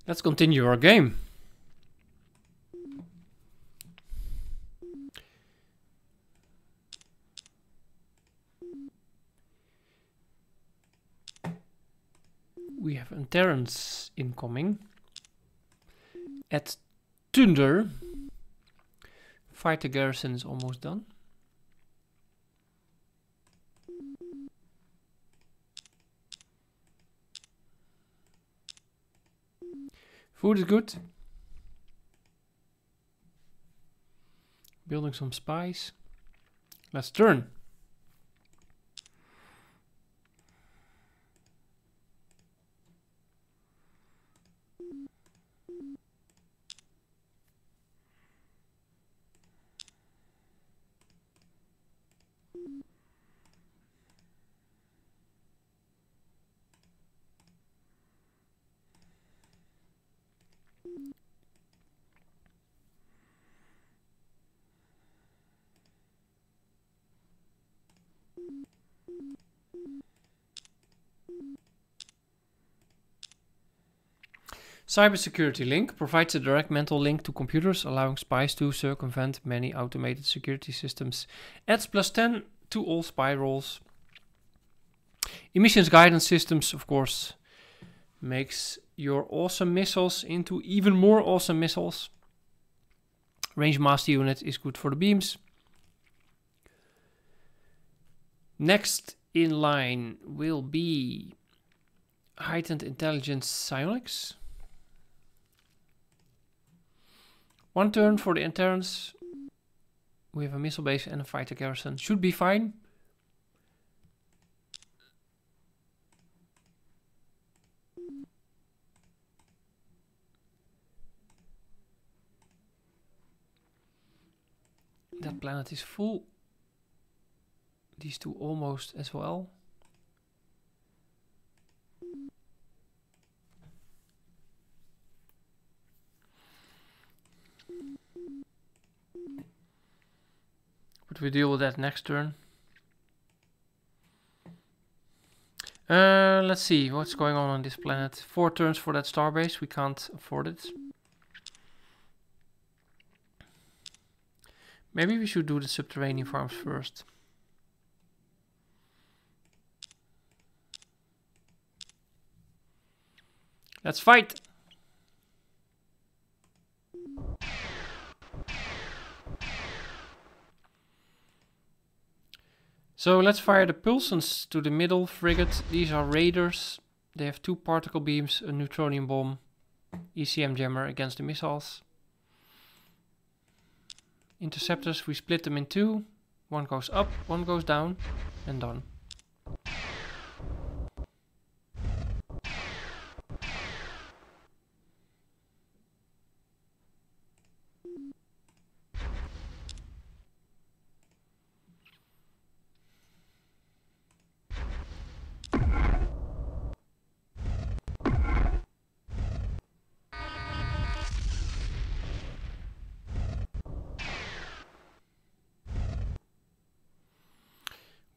Let's continue our game. We have Antares incoming. At Thunder. Fighter garrison is almost done. Food is good. Building some spies. Let's turn. Cybersecurity link provides a direct mental link to computers, allowing spies to circumvent many automated security systems. Adds +10 to all spy roles. Emissions guidance systems, of course, makes your awesome missiles into even more awesome missiles. Range master unit is good for the beams. Next in line will be heightened intelligence psionics. 1 turn for the Antares. We have a missile base and a fighter garrison. Should be fine. That planet is full. These two almost as well. But we deal with that next turn. Let's see what's going on this planet. 4 turns for that starbase. We can't afford it. Maybe we should do the subterranean farms first. Let's fight! So let's fire the Pulsons to the middle frigate. These are raiders. They have 2 particle beams, a neutronium bomb, ECM jammer against the missiles. Interceptors, we split them in 2. 1 goes up, 1 goes down, and done.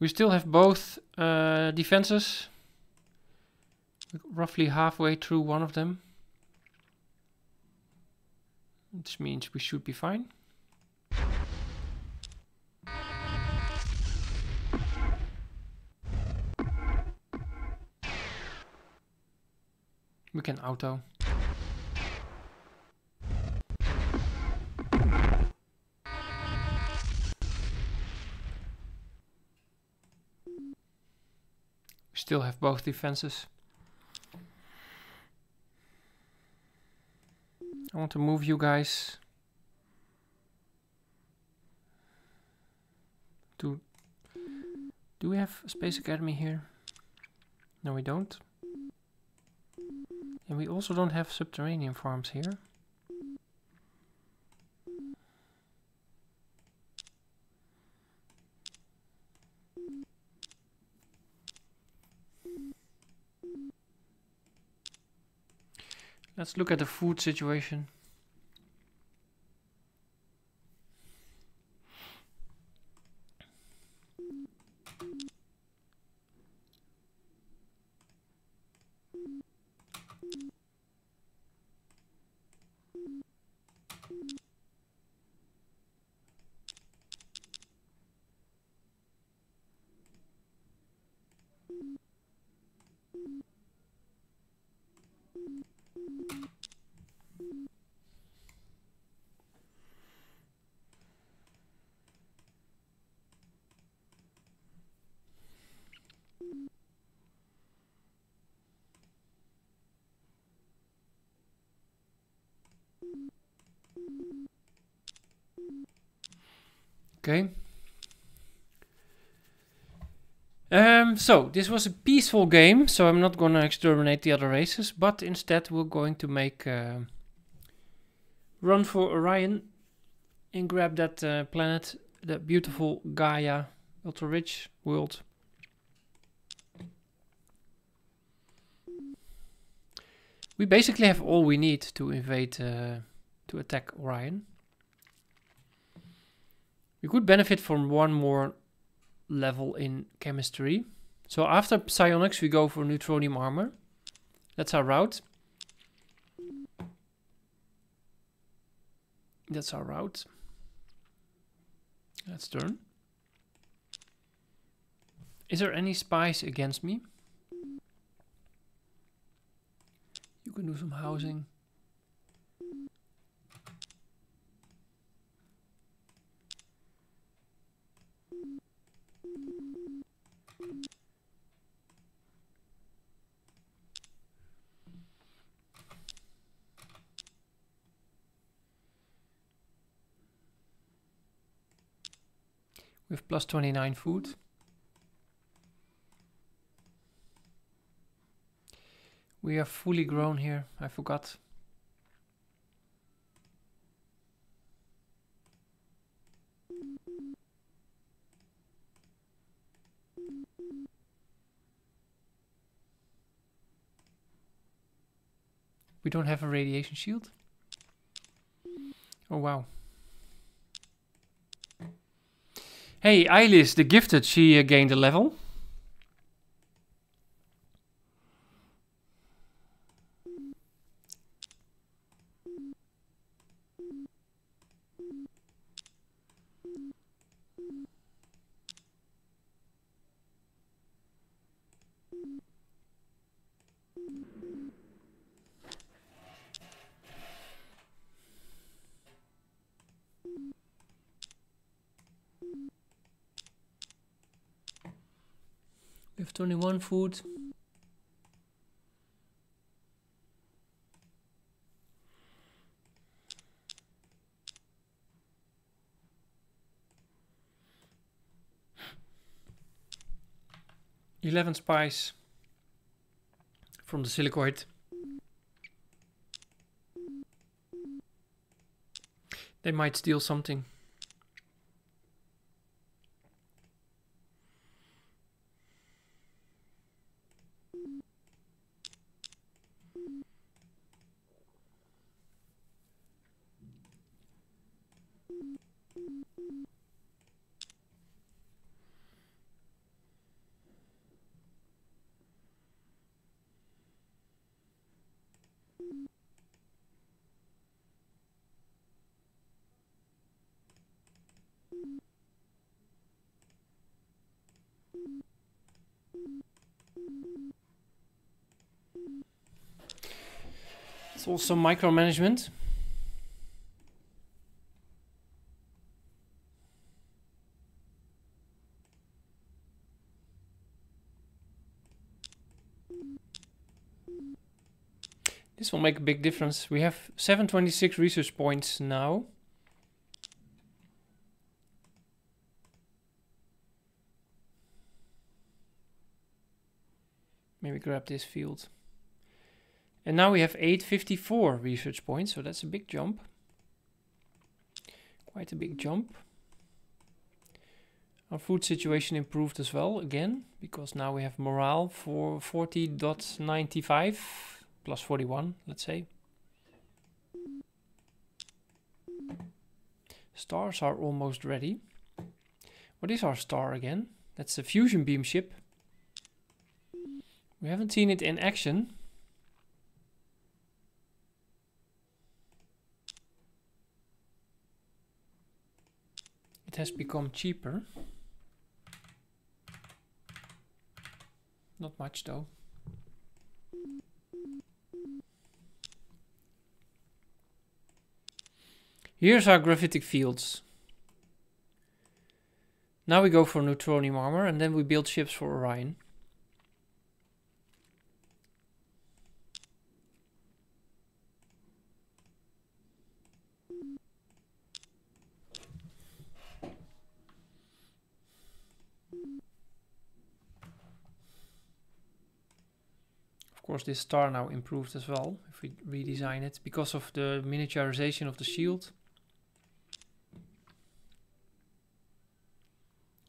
We still have both defenses. Roughly halfway through one of them. This means we should be fine. We can auto. Still have both defenses. I want to move you guys to... Do we have a Space Academy here? No, we don't. And we also don't have subterranean farms here. Let's look at the food situation. Okay. So this was a peaceful game, so I'm not gonna exterminate the other races, but instead we're going to make run for Orion and grab that planet, that beautiful Gaia, ultra rich world. We basically have all we need to invade, to attack Orion. We could benefit from one more level in chemistry. So after psionics we go for neutronium armor. That's our route. That's our route. Let's turn. Is there any spies against me? You can do some housing. We have plus 29 food. We are fully grown here, I forgot. We don't have a radiation shield. Oh wow. Hey, Eilis, the gifted, she gained a level. We have 21 food. $11 spies from the silicoid. They might steal something. It's also micromanagement. This will make a big difference. We have 726 research points now. Maybe grab this field. And now we have 854 research points, so that's a big jump. Quite a big jump. Our food situation improved as well, again, because now we have morale for 40.95 plus 41, let's say. Stars are almost ready. What is our star again? That's a fusion beam ship. We haven't seen it in action. It has become cheaper. Not much though. Here's our gravitic fields. Now we go for neutronium armor and then we build ships for Orion. Of course, this star now improved as well if we redesign it because of the miniaturization of the shield.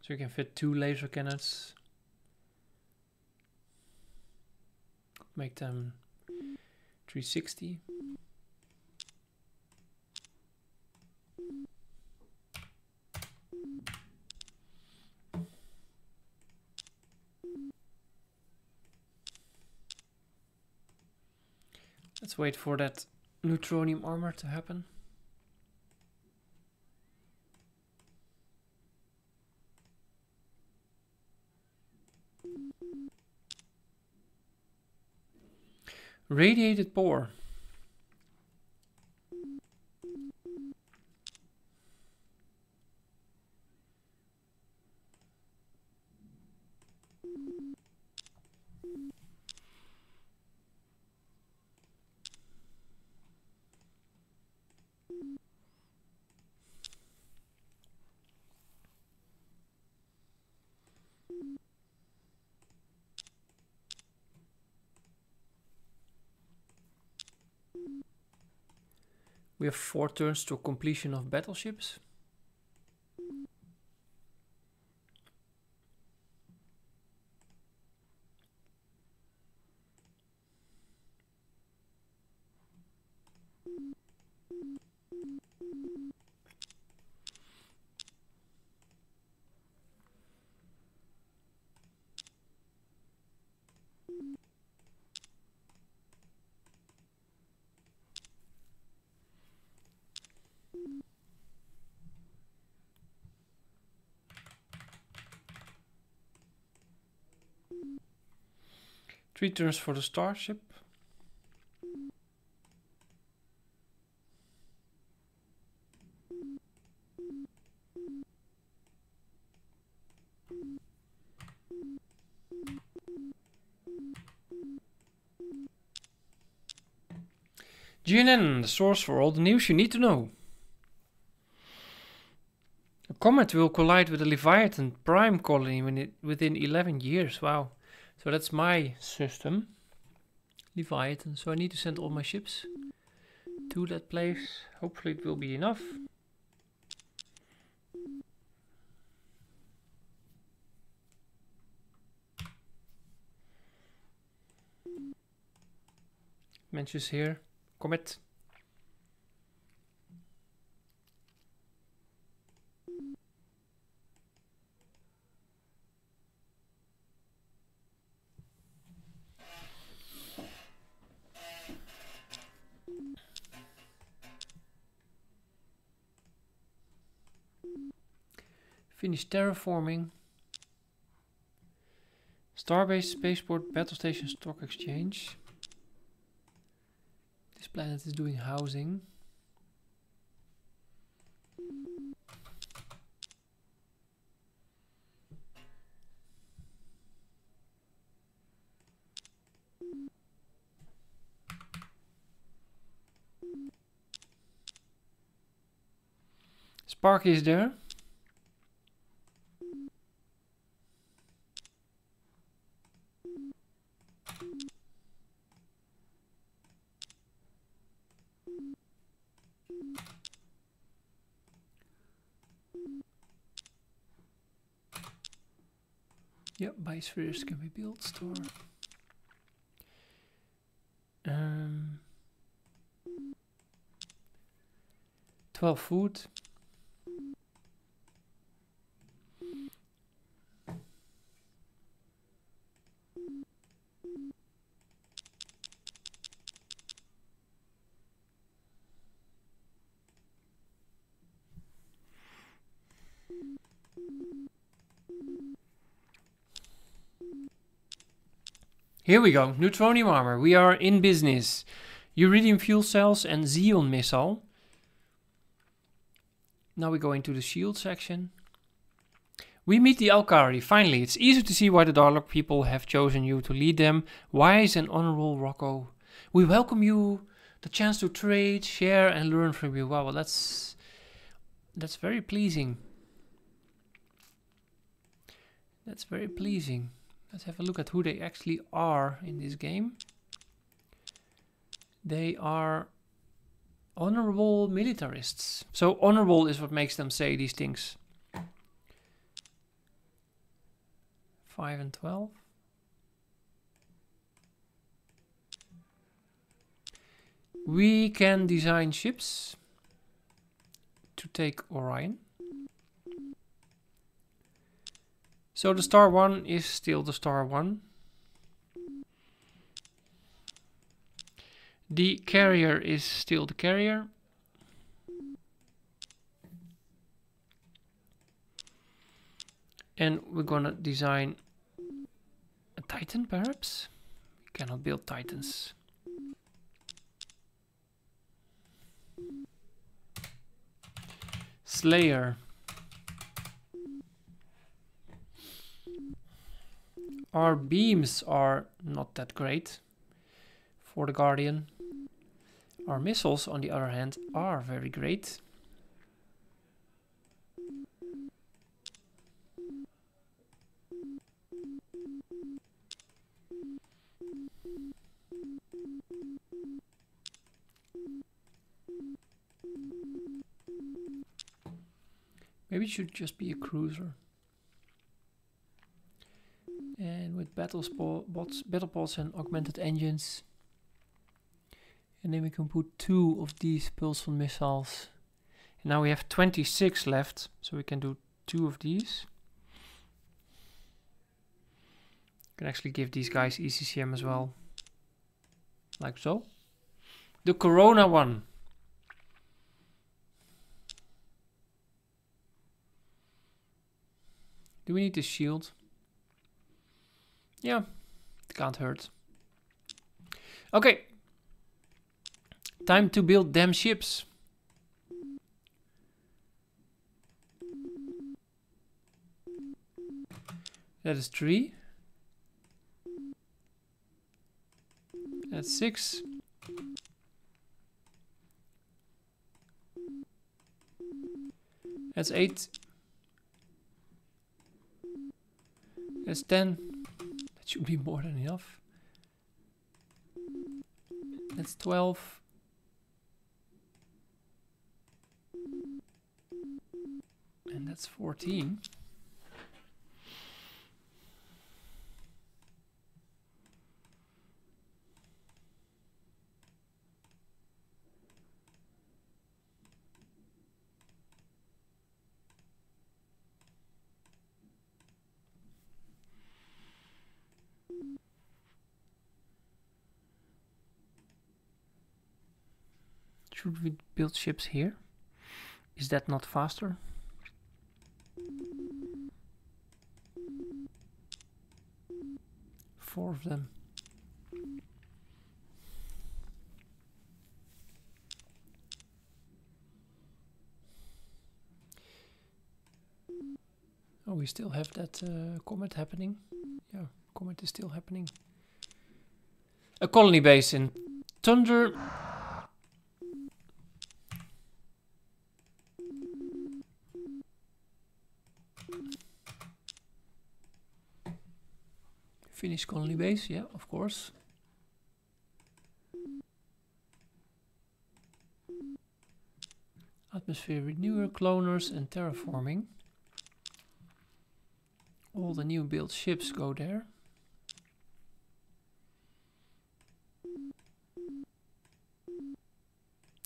So you can fit 2 laser cannons. Make them 360. Let's wait for that neutronium armor to happen. Radiated pore. We have 4 turns to completion of battleships. Three turns for the starship. GNN, the source for all the news you need to know. A comet will collide with a Leviathan prime colony within 11 years. Wow. So that's my system. Leviathan. So I need to send all my ships to that place. Hopefully it will be enough. Mentions here. Comet. Finish terraforming. Starbase, spaceport, battle station, stock exchange. This planet is doing housing. Sparky is there. Yep, biospheres can be built, store. 12 food. Here we go, neutronium armor. We are in business. Iridium fuel cells and Xeon missile. Now we go into the shield section. We meet the Alkari. Finally, it's easy to see why the Darlock people have chosen you to lead them. Wise and honorable Rocco. We welcome you, the chance to trade, share, and learn from you. Wow, well, that's very pleasing. That's very pleasing. Let's have a look at who they actually are in this game. They are honorable militarists. So honorable is what makes them say these things. 5 and 12. We can design ships to take Orion. So the Star 1 is still the Star 1. The carrier is still the carrier. And we're gonna design a Titan, perhaps? We cannot build Titans. Slayer. Our beams are not that great for the Guardian. Our missiles, on the other hand, are very great. Maybe it should just be a cruiser. And with battle pods and augmented engines. And then we can put 2 of these pulseful missiles. And now we have 26 left, so we can do 2 of these. Can actually give these guys ECCM as well. Like so. The Corona one. Do we need this shield? Yeah, it can't hurt. Okay. Time to build them ships. That is 3. That's 6. That's 8. That's 10. That should be more than enough. That's 12. And that's 14. Should we build ships here? Is that not faster? Four of them. Oh, we still have that comet happening. Yeah, comet is still happening. A colony base in Thunder. Finnish colony base, yeah, of course. Atmosphere renewer, cloners and terraforming. All the new built ships go there.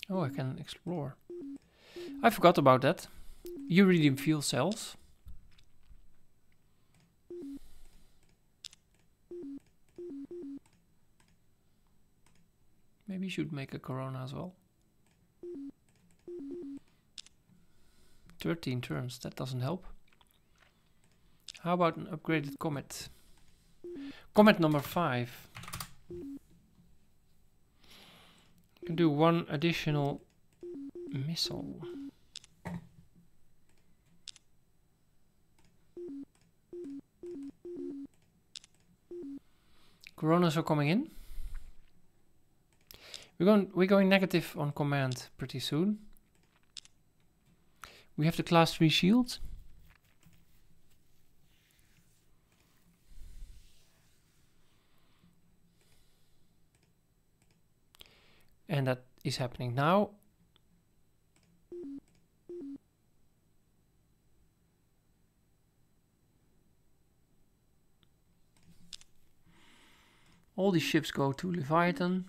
Oh, I can explore. I forgot about that. Iridium fuel cells. Maybe you should make a Corona as well. 13 turns, that doesn't help. How about an upgraded Comet? Comet number 5. You can do 1 additional missile. Coronas are coming in. We're going negative on command pretty soon. We have the class 3 shield. And that is happening now. All these ships go to Leviathan.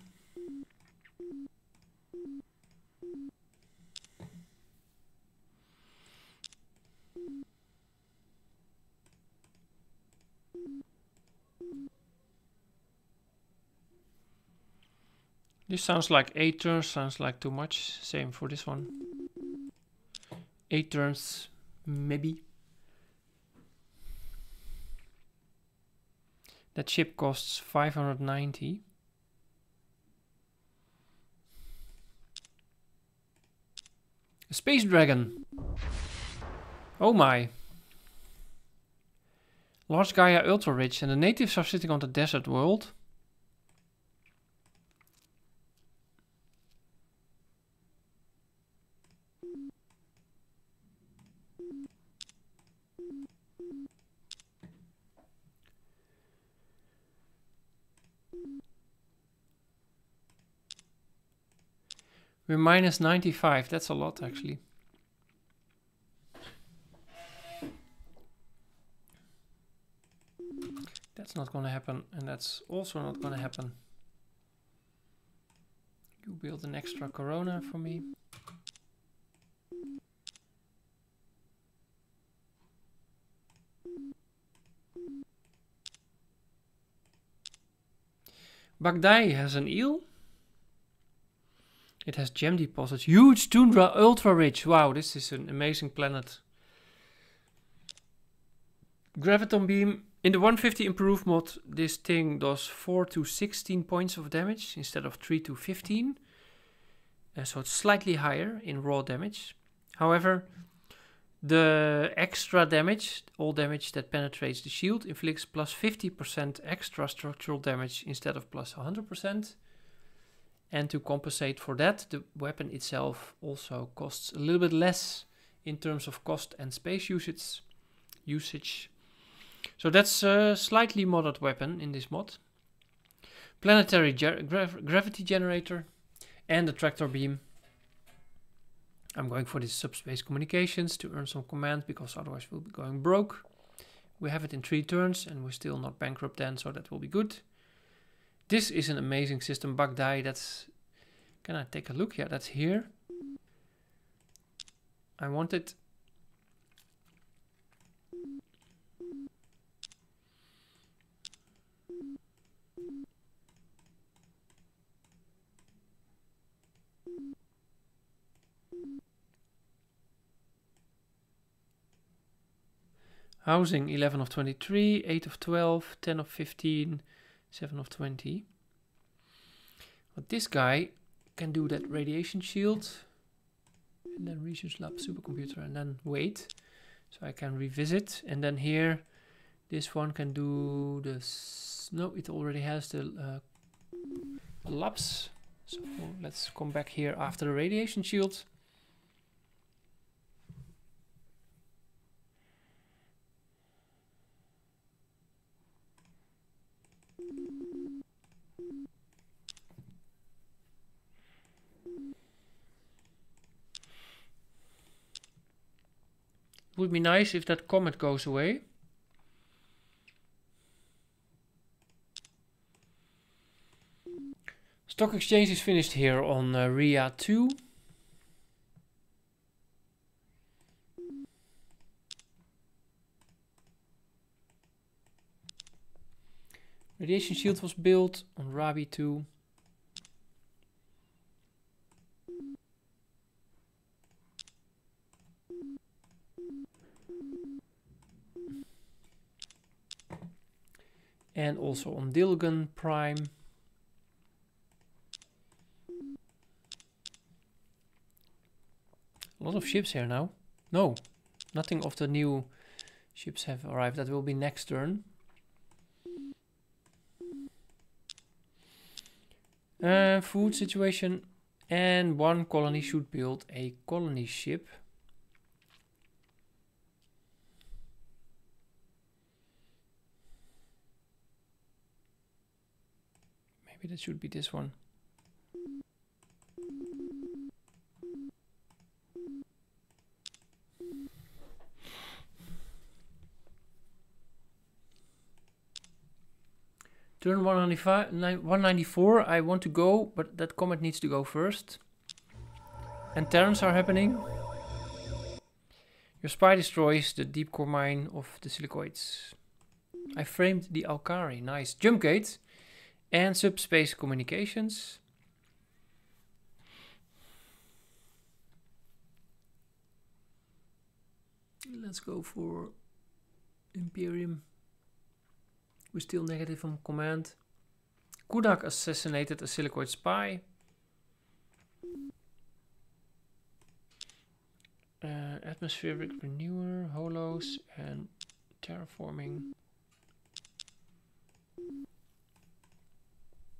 This sounds like 8 turns, sounds like too much. Same for this one. 8 turns, maybe. That ship costs 590. A space dragon. Oh my. Large Gaia ultra rich, and the natives are sitting on the desert world. We're minus 95, that's a lot actually. That's not gonna happen, and that's also not gonna happen. You build an extra Corona for me. Baghdad has an eel. It has gem deposits. Huge tundra, ultra rich. Wow, this is an amazing planet. Graviton beam. In the 150 improved mod, this thing does 4 to 16 points of damage instead of 3 to 15. So it's slightly higher in raw damage. However, the extra damage, all damage that penetrates the shield, inflicts plus 50% extra structural damage instead of plus 100%. And to compensate for that, the weapon itself also costs a little bit less in terms of cost and space usage. So that's a slightly modded weapon in this mod. Planetary gravity generator and the tractor beam. I'm going for this subspace communications to earn some command, because otherwise we'll be going broke. We have it in 3 turns and we're still not bankrupt then, so that will be good. This is an amazing system. Baghdad, that's... Can I take a look? Yeah, that's here. I want it. Housing 11 of 23, 8 of 12, 10 of 15, 7 of 20. But this guy can do that radiation shield, and then research lab supercomputer, and then wait. So I can revisit, and then here, this one can do this. No, it already has the labs. So let's come back here after the radiation shield. Would be nice if that comet goes away. Stock exchange is finished here on RIA 2. Radiation shield was built on Rabi 2. And also on Dilgan Prime. A lot of ships here now. No, nothing of the new ships have arrived. That will be next turn. Food situation. And one colony should build a colony ship. Maybe that should be this one. Turn 194, I want to go, but that comet needs to go first. Antares are happening. Your spy destroys the deep core mine of the silicoids. I framed the Alkari, nice. Jump gate and subspace communications. Let's go for Imperium. We're still negative on command. Kudak assassinated a silicoid spy. Atmospheric renewer, holos, and terraforming.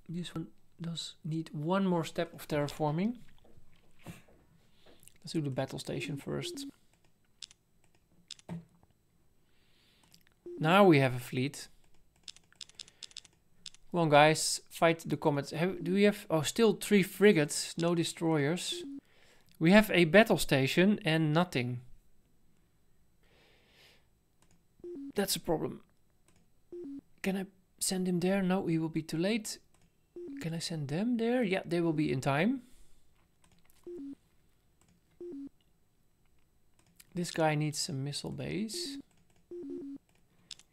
This one does need one more step of terraforming. Let's do the battle station first. Now we have a fleet. Come on, guys, fight the comets. Do we have... Oh, still 3 frigates, no destroyers. We have a battle station and nothing. That's a problem. Can I send him there? No, he will be too late. Can I send them there? Yeah, they will be in time. This guy needs a missile base.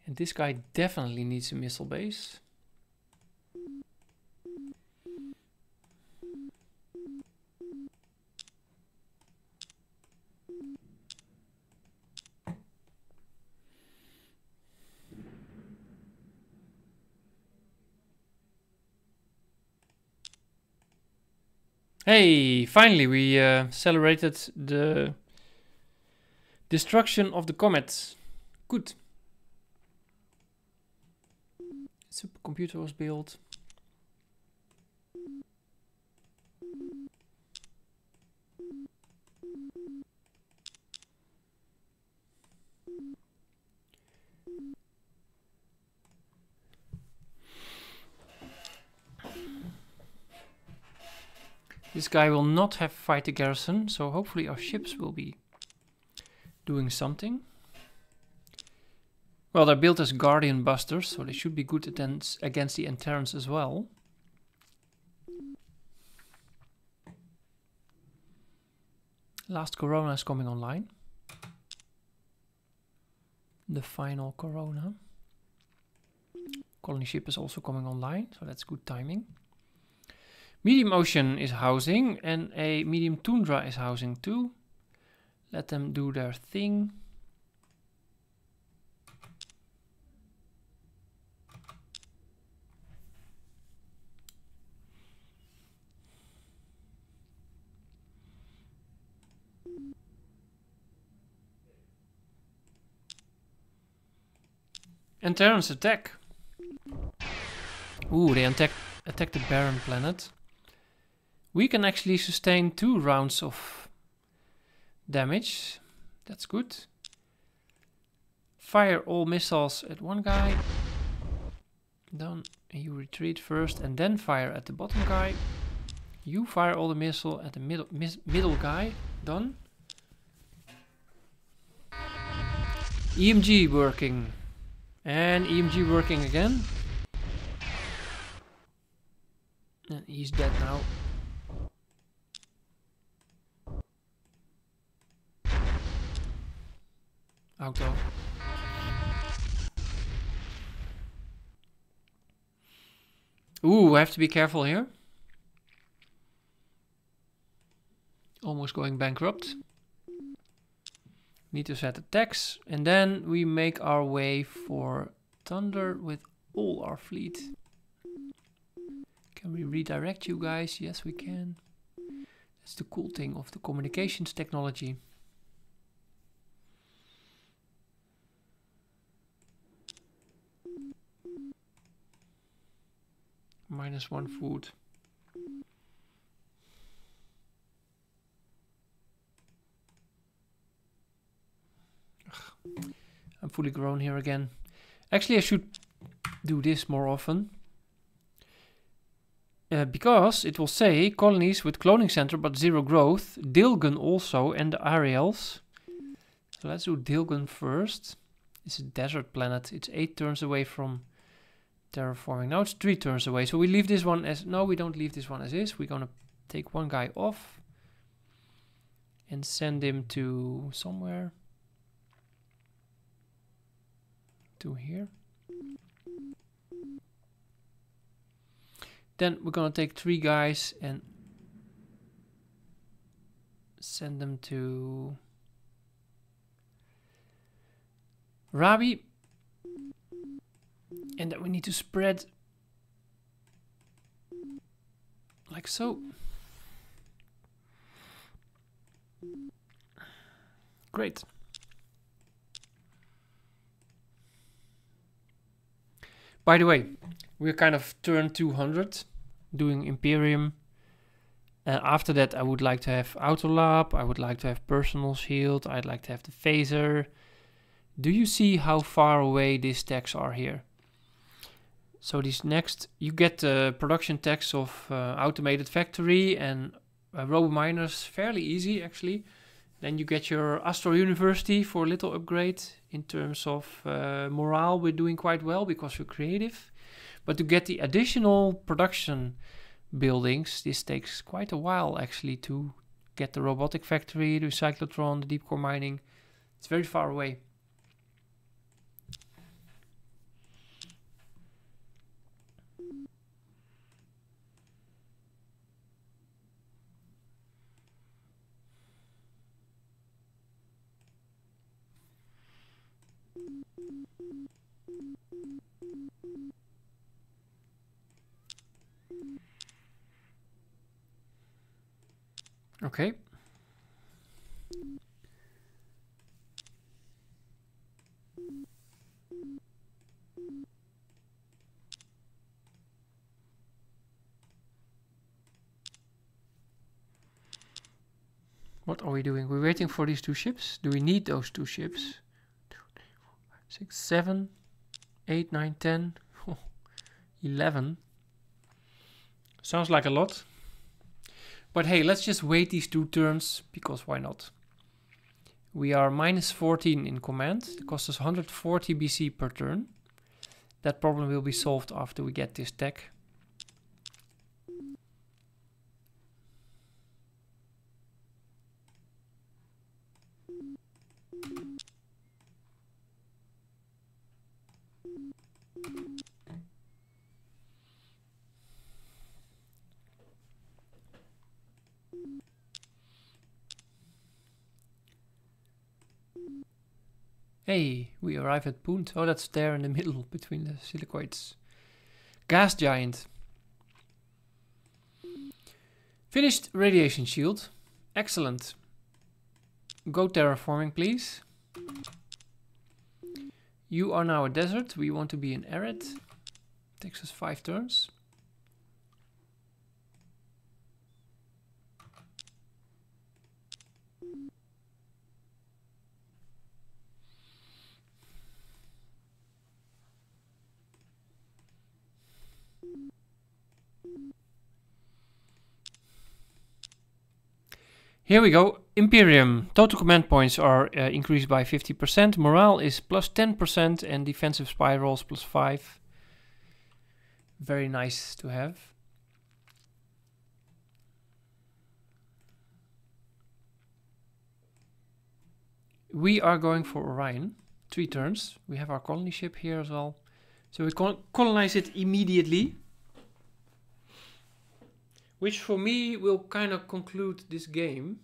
And this guy definitely needs a missile base. Hey, finally we celebrated the destruction of the comets. Good. Supercomputer was built. This guy will not have fight the garrison, so hopefully our ships will be doing something. Well, they're built as Guardian Busters, so they should be good against the Antares as well. Last Corona is coming online. The final Corona. Colony ship is also coming online, so that's good timing. Medium Ocean is housing, and a Medium Tundra is housing too. Let them do their thing. Antares attack. Ooh, they attack the barren planet. We can actually sustain 2 rounds of damage. That's good. Fire all missiles at one guy. Done. You retreat first and then fire at the bottom guy. You fire all the missile at the middle guy. Done. EMG working. And EMG working again. And he's dead now. Auto. Ooh, I have to be careful here. Almost going bankrupt. Need to set attacks. And then we make our way for Thunder with all our fleet. Can we redirect you guys? Yes, we can. That's the cool thing of the communications technology. -1 food. I'm fully grown here again. Actually, I should do this more often. Because it will say colonies with cloning center but 0 growth. Dilgun also and the Ariels. So let's do Dilgun first. It's a desert planet. It's 8 turns away from terraforming. Now it's 3 turns away. So we leave this one as... No, we don't leave this one as is. We're going to take one guy off. And send him to somewhere. To here. Then we're going to take 3 guys and send them to Rabi. And then we need to spread like so. Great. By the way, we're kind of turn 200 doing Imperium. After that, I would like to have Autolab. I would like to have Personal Shield. I'd like to have the Phaser. Do you see how far away these stacks are here? So these next, you get the production tax of Automated Factory and Robo-Miners fairly easy actually. Then you get your Astro University for a little upgrade. In terms of morale, we're doing quite well because we're creative. But to get the additional production buildings, this takes quite a while actually to get the robotic factory, the cyclotron, the deep core mining. It's very far away. Okay. What are we doing? We're waiting for these 2 ships. Do we need those 2 ships? 2, 3, 4, 5, 6, 7, 8, 9, 10, 11. Sounds like a lot. But hey, let's just wait these 2 turns, because why not? We are minus 14 in command. It costs us 140 BC per turn. That problem will be solved after we get this tech. Hey, we arrive at Punt. Oh, that's there in the middle between the silicoids. Gas giant. Finished radiation shield. Excellent. Go terraforming, please. You are now a desert. We want to be an arid. Takes us 5 turns. Here we go. Imperium. Total command points are increased by 50%. Morale is plus 10% and defensive spirals plus 5. Very nice to have. We are going for Orion. 3 turns. We have our colony ship here as well. So we colonize it immediately. Which for me will kind of conclude this game.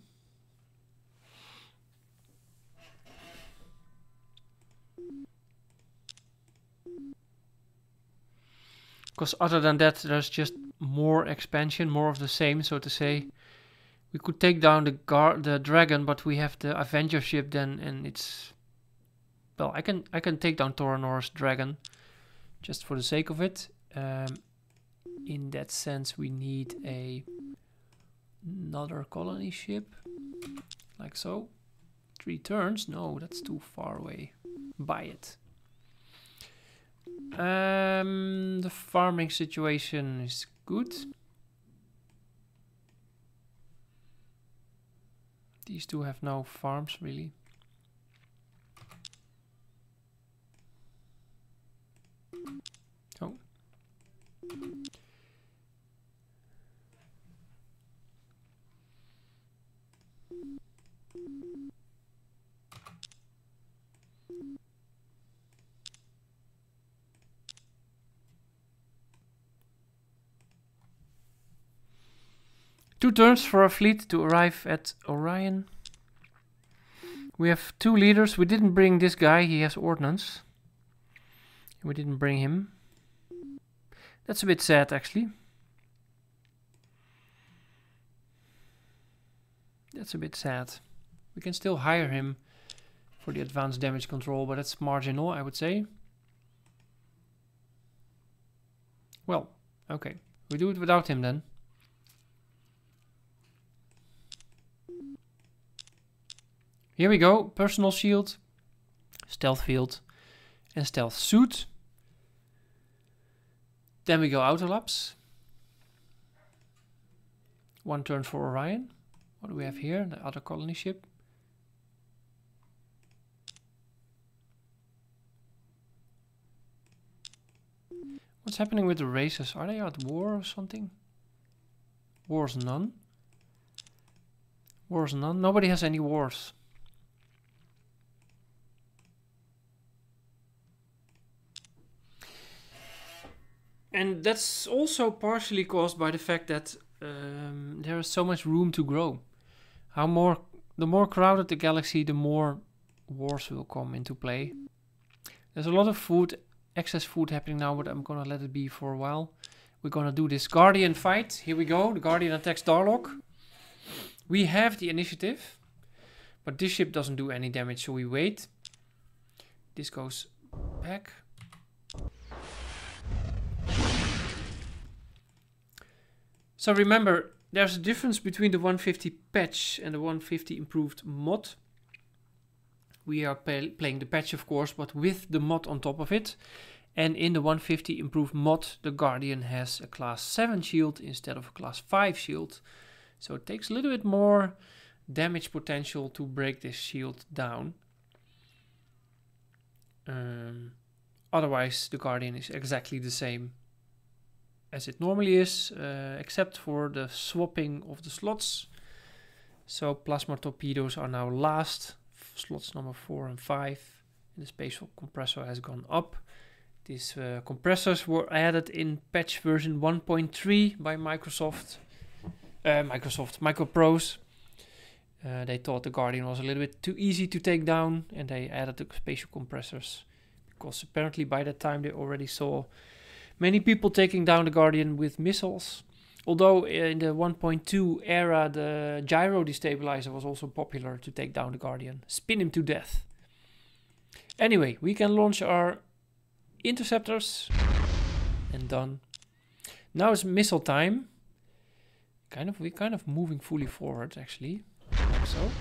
Because other than that, there's just more expansion, more of the same, so to say. We could take down the dragon, but we have the Avenger ship then, and it's... Well, I can take down Toranor's dragon, just for the sake of it. in that sense we need another colony ship, like so. 3 turns? No, that's too far away. Buy it. The farming situation is good. These two have no farms really. Oh. 2 turns for our fleet to arrive at Orion. We have 2 leaders. We didn't bring this guy, he has ordnance. We didn't bring him. That's a bit sad actually. That's a bit sad. We can still hire him for the advanced damage control, but that's marginal, I would say. Well, okay. We do it without him then. Here we go. Personal shield, stealth field, and stealth suit. Then we go autolaps. 1 turn for Orion. What do we have here? The other colony ship. What's happening with the races? Are they at war or something? Wars none. Wars none. Nobody has any wars. And that's also partially caused by the fact that there is so much room to grow. The more crowded the galaxy, the more wars will come into play. There's a lot of food, excess food happening now, but I'm gonna let it be for a while. We're gonna do this Guardian fight. Here we go. The Guardian attacks Darlock. We have the initiative, but this ship doesn't do any damage, so we wait. This goes back. So remember, there's a difference between the 150 patch and the 150 improved mod. We are playing the patch, of course, but with the mod on top of it. And in the 150 improved mod, the Guardian has a class 7 shield instead of a class 5 shield. So it takes a little bit more damage potential to break this shield down. Otherwise, the Guardian is exactly the same as it normally is, except for the swapping of the slots. So plasma torpedoes are now last, slots number 4 and 5, and the spatial compressor has gone up. These compressors were added in patch version 1.3 by Microprose. They thought the Guardian was a little bit too easy to take down, and they added the spatial compressors, because apparently by that time they already saw many people taking down the Guardian with missiles. Although in the 1.2 era, the gyro destabilizer was also popular to take down the Guardian. Spin him to death. Anyway, we can launch our interceptors. And done. Now it's missile time. We're kind of moving fully forward, actually. Like so.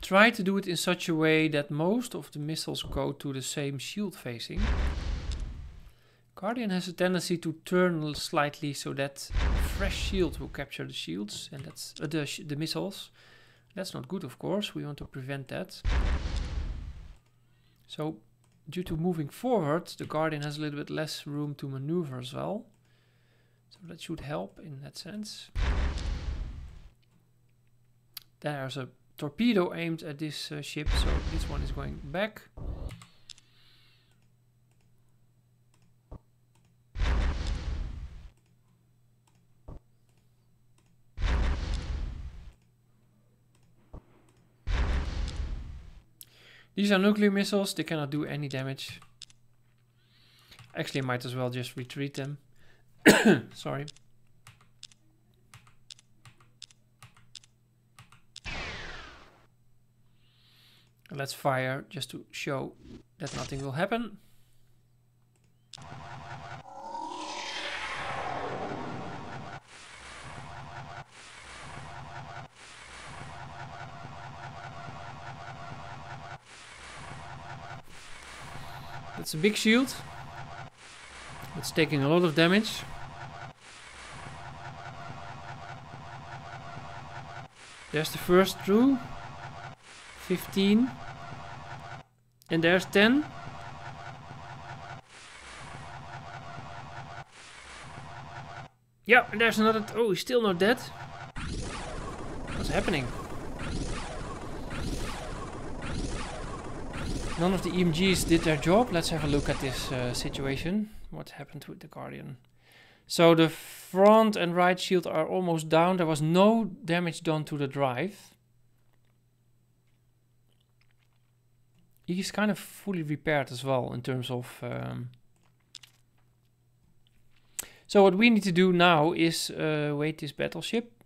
Try to do it in such a way that most of the missiles go to the same shield facing. Guardian has a tendency to turn slightly so that a fresh shield will capture the shields, and that's the missiles. That's not good, of course. We want to prevent that. So, due to moving forward, the Guardian has a little bit less room to maneuver as well. So that should help in that sense. There's a torpedo aimed at this ship, so this one is going back. These are nuclear missiles, they cannot do any damage. Actually, I might as well just retreat them. Sorry. Let's fire just to show that nothing will happen. That's a big shield. It's taking a lot of damage. There's the first through. 15. And there's 10. Yeah, and there's another. Oh, he's still not dead. What's happening? None of the EMGs did their job. Let's have a look at this situation. What happened with the Guardian? So the front and right shield are almost down. There was no damage done to the drive. He's kind of fully repaired as well in terms of... So what we need to do now is wait this battleship.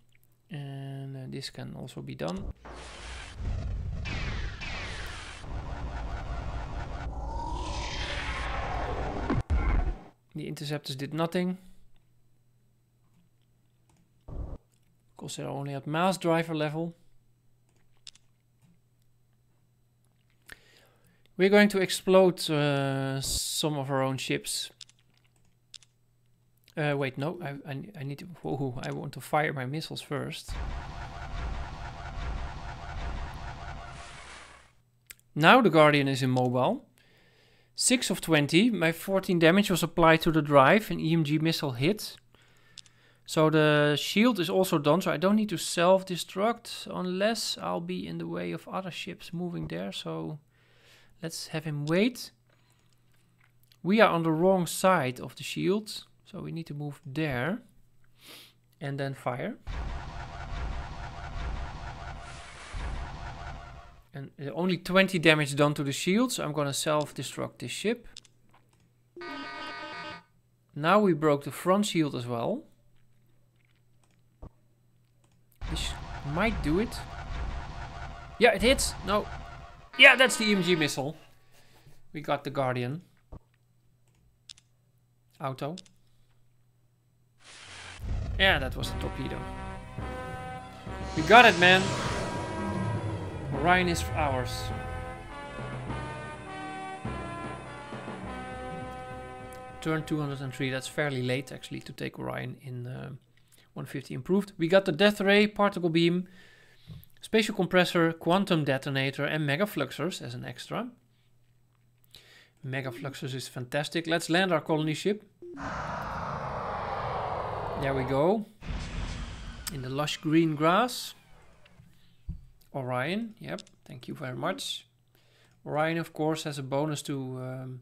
And this can also be done. The interceptors did nothing. Because they're only at mass driver level. We're going to explode some of our own ships. Wait, no, I need to... Whoa, I want to fire my missiles first. Now the Guardian is immobile. 6 of 20. My 14 damage was applied to the drive. An EMG missile hit. So the shield is also done. So I don't need to self-destruct unless I'll be in the way of other ships moving there. So let's have him wait. We are on the wrong side of the shield. So we need to move there. And then fire. And only 20 damage done to the shield, so I'm gonna self-destruct this ship. Now we broke the front shield as well. This might do it. Yeah, it hits. No. Yeah, that's the EMG missile. We got the Guardian. Auto. Yeah, that was the torpedo. We got it, man. Orion is ours. Turn 203. That's fairly late actually to take Orion in 150 improved. We got the death ray, particle beam, spatial compressor, quantum detonator, and mega fluxers as an extra. Mega fluxers is fantastic. Let's land our colony ship. There we go. In the lush green grass. Orion, yep, thank you very much. Orion, of course, has a bonus to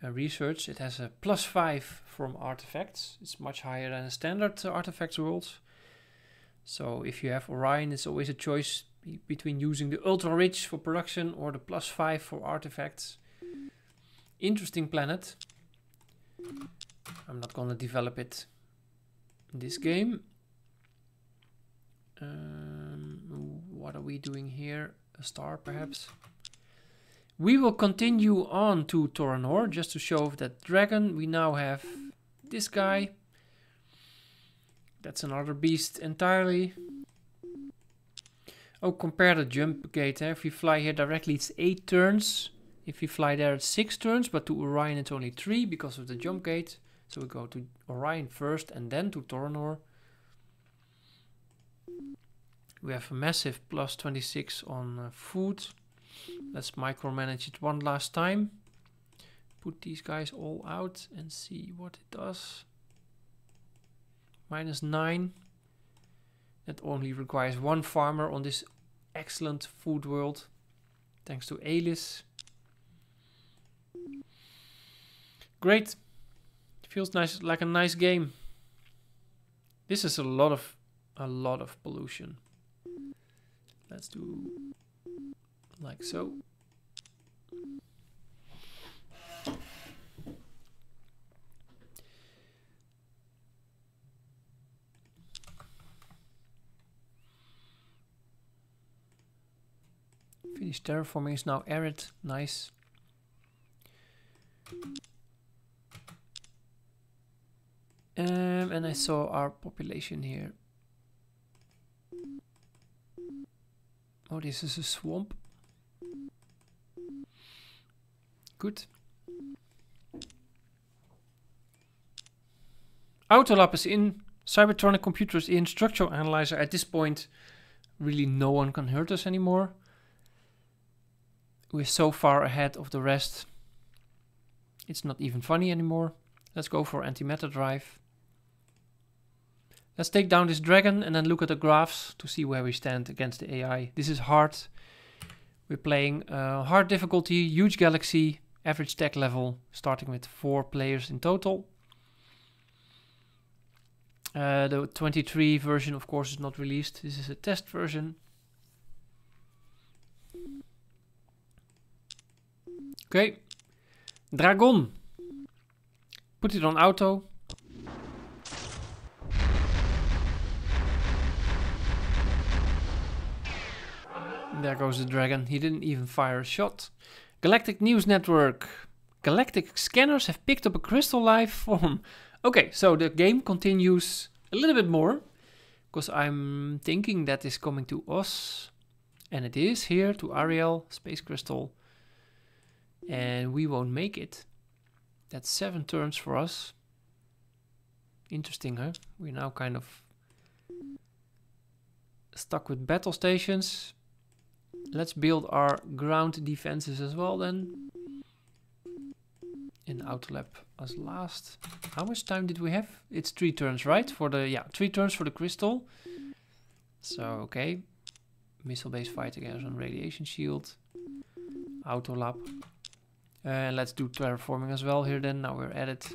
research. It has a +5 from artifacts. It's much higher than a standard artifacts world. So if you have Orion, it's always a choice between using the ultra rich for production or the +5 for artifacts. Interesting planet. I'm not gonna develop it in this game. What are we doing here? A star, perhaps? We will continue on to Toranor, just to show that dragon. We now have this guy. That's another beast entirely. Oh, compare the jump gate. If we fly here directly, it's 8 turns. If we fly there, it's 6 turns. But to Orion, it's only 3 because of the jump gate. So we go to Orion first and then to Toranor. We have a massive +26 on food. Let's micromanage it one last time. Put these guys all out and see what it does. -9. That only requires 1 farmer on this excellent food world. Thanks to Alice. Great. It feels nice, like a nice game. This is a lot of pollution. Let's do like so. Finish terraforming is now arid. Nice. And I saw our population here. Oh, this is a swamp. Good. Autolab is in. Cybertronic computers in. Structural analyzer. At this point, really no one can hurt us anymore. We're so far ahead of the rest. It's not even funny anymore. Let's go for antimatter drive. Let's take down this dragon and then look at the graphs to see where we stand against the AI. This is hard. We're playing hard difficulty, huge galaxy, average tech level, starting with 4 players in total. The 23 version, of course, is not released. This is a test version. Okay. Dragon. Put it on auto. There goes the dragon. He didn't even fire a shot. Galactic News Network. Galactic scanners have picked up a crystal life form. Okay, so the game continues a little bit more. Because I'm thinking that is coming to us. And it is here to Ariel, Space Crystal. And we won't make it. That's 7 turns for us. Interesting, huh? We're now kind of stuck with battle stations. Let's build our ground defenses as well then. And Autolab as last. How much time did we have? It's 3 turns, right? For the 3 turns for the crystal. So okay. Missile-based fighter garrison, radiation shield. Autolab. And let's do terraforming as well here then. Now we're at it.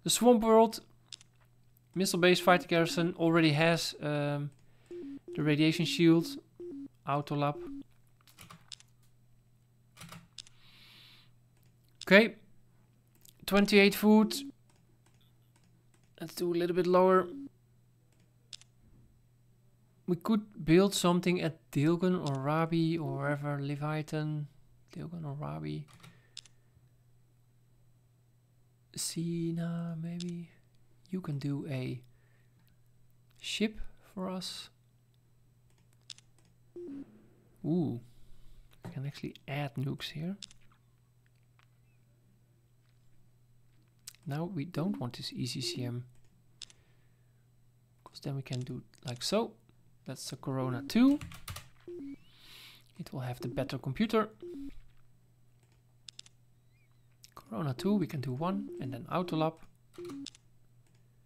The swamp world. Missile-based fighter garrison already has the radiation shield. Autolab. Okay. 28 food. Let's do a little bit lower. We could build something at Dilgun or Rabi or wherever. Leviathan. Dilgun or Rabi. Sina, maybe. You can do a ship for us. Ooh, I can actually add nukes here. Now we don't want this ECCM, because then we can do like so. That's the Corona 2. It will have the better computer. Corona 2, we can do 1, and then Autolab.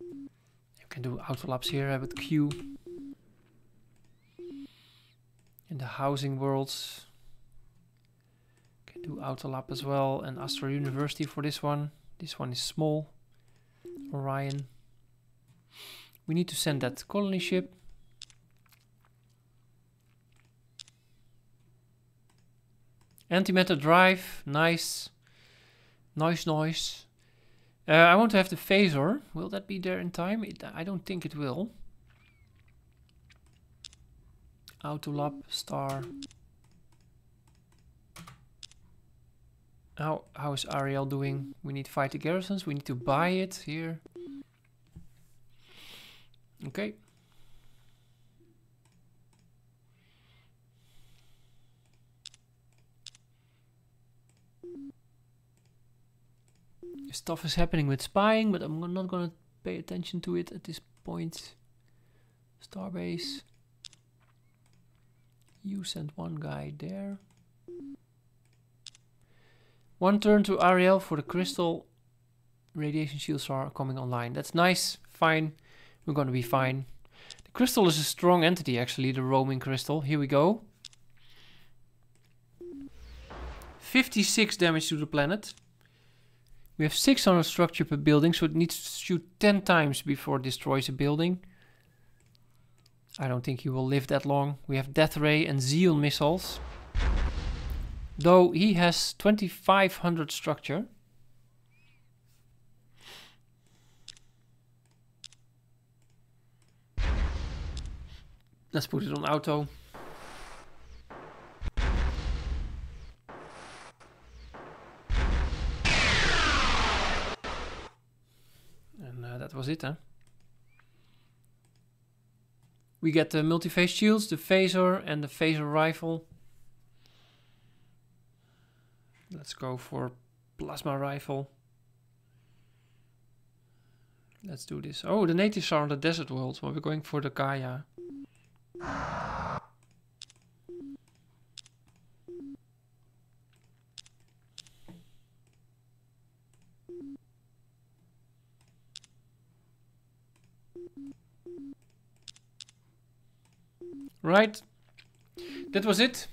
You can do Autolabs here with Q. In the housing worlds, can do Autolab as well, and Astro University for this one. This one is small. Orion. We need to send that colony ship. Antimatter drive, nice. Nice. I want to have the phaser. Will that be there in time? I don't think it will. Autolab, star. How is Ariel doing? We need fighter garrisons. We need to buy it here. Okay. Stuff is happening with spying, but I'm not gonna pay attention to it at this point. Starbase. You send one guy there. 1 turn to Ariel for the crystal. Radiation shields are coming online. That's nice. Fine. We're gonna be fine. The crystal is a strong entity actually, the roaming crystal. Here we go. 56 damage to the planet. We have 600 structure per building, so it needs to shoot 10 times before it destroys a building. I don't think he will live that long. We have Death Ray and Zeal missiles. Though he has 2500 structure. Let's put it on auto. that was it, huh? We get the multi-phase shields, the phaser and the phaser rifle. Let's go for plasma rifle. Let's do this. Oh, the natives are on the desert world, well, we're going for the Gaia. Right, that was it.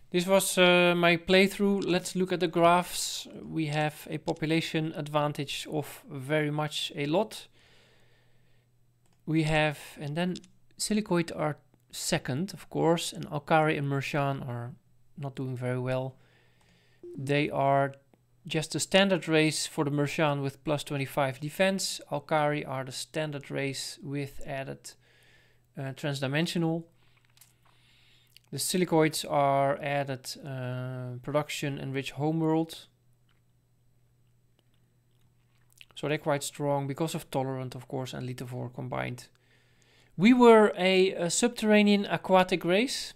This was my playthrough. Let's look at the graphs. We have a population advantage of very much a lot. We have, and then Silicoid are second, of course, and Alkari and Mershan are not doing very well. They are just the standard race for the Mershan with plus 25 defense. Alkari are the standard race with added transdimensional. The Silicoids are added production and rich homeworld. So they're quite strong because of Tolerant, of course, and Lithivore combined. We were a subterranean aquatic race,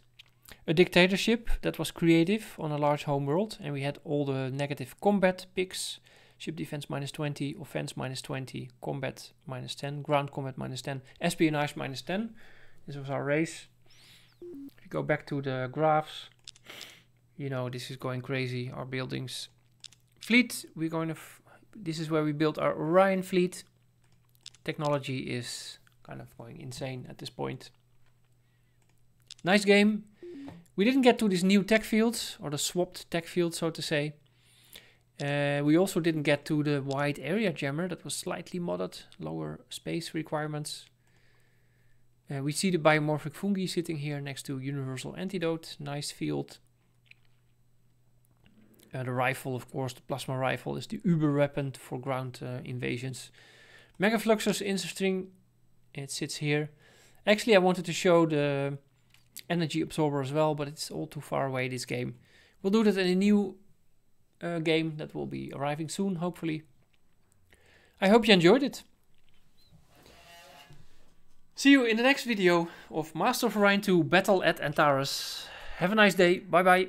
a dictatorship that was creative on a large homeworld, and we had all the negative combat picks. Ship defense minus 20, offense minus 20, combat minus 10, ground combat minus 10, espionage minus 10. This was our race. If you go back to the graphs, you know, this is going crazy. Our buildings. Fleet, we're going to... this is where we built our Orion fleet. Technology is kind of going insane at this point. Nice game. We didn't get to these new tech fields, or the swapped tech fields, so to say. We also didn't get to the wide area jammer that was slightly modded, lower space requirements. We see the biomorphic fungi sitting here next to universal antidote, nice field. The rifle, of course, the plasma rifle is the uber weapon for ground invasions. Megafluxus interesting, it sits here. Actually, I wanted to show the energy absorber as well, but it's all too far away, this game. We'll do that in a new game that will be arriving soon, hopefully. I hope you enjoyed it. See you in the next video of Master of Orion 2 Battle at Antares. Have a nice day. Bye bye.